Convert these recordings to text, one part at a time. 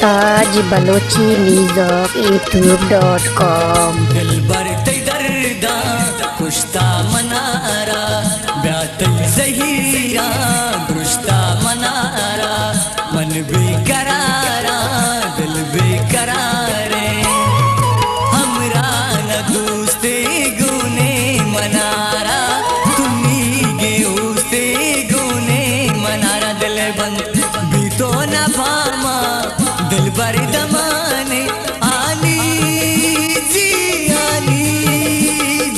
Mumtaz Balochi music youtube.com। दिल बरते दर्दा कुश्ता मनारा ब्यात जहीरा दुरुस्ता मनारा मन बेकरारा दिल बेकरारे हमरा न दोस्ते गुने मनारा तुम्ही गे उस्ते गुने मनारा दिल बंद भी तो न भामा दिल बर दमाने आनी जी आनी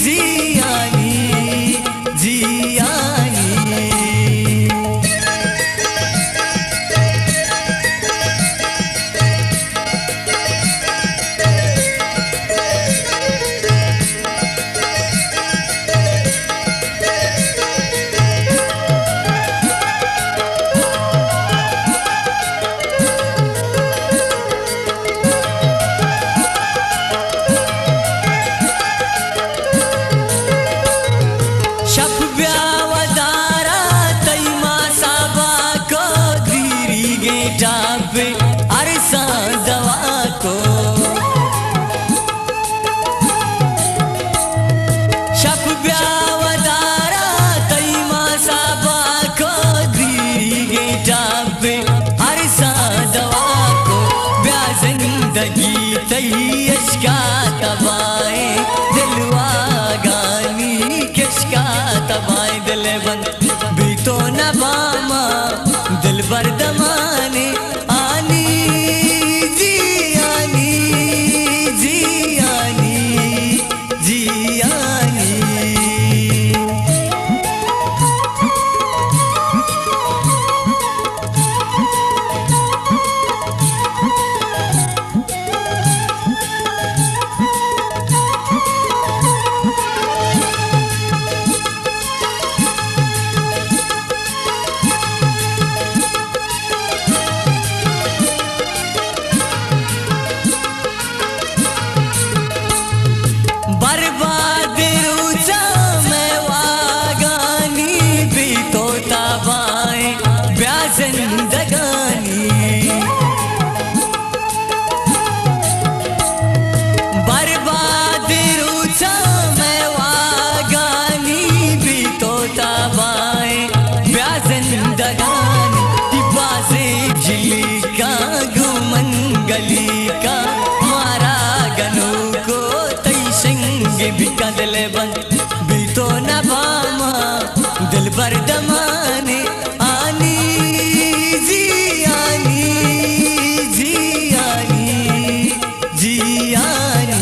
जी आनी जी आनी। अरसा दवा को शप ब्यावदारा तईमा साबा को दीगे जाबे अरसा दवा को ब्या जिंदगी तई अशका तबाए दिलवा गानी किसका तबाए दिल बंद भी तो न बामा दिल बरदमाने बर्बाद रुचा मैं वागानी भी तो ताबाए ब्या जिंदगानी बर्बाद रुचा मैं वागानी भी तो ताबाए ब्या जिंदगानी बासे झिली का घुमन गली का मारा गनू को बिका दिल बंद भी तो न भामा दिल बर दमाने आनी जी आनी जी आनी जी आनी।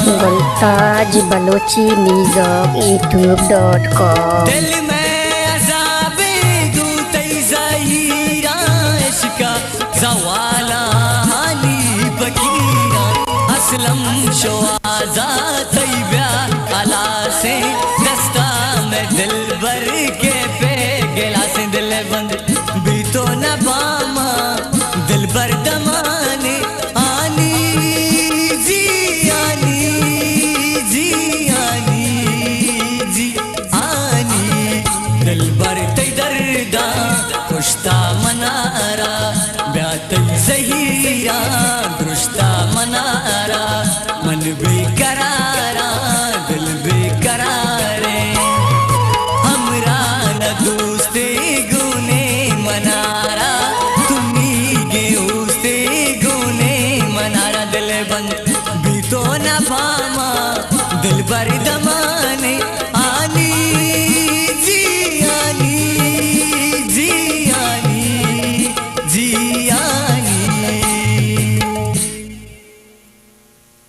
Mumtaz Balochi music youtube.com। दिल में अज़ाबे दूतई ज़हीरा इश्का ज़वाला हाली फकीरा असलम शो आज़ाद ब्या अला से दस्ता में दिल भर के पे गिला से दिल बंद भी तो न बामा दिल भर दमाने आनी जी आनी जी आनी जी आनी। दिल बरते दर्दा कुश्ता मनारा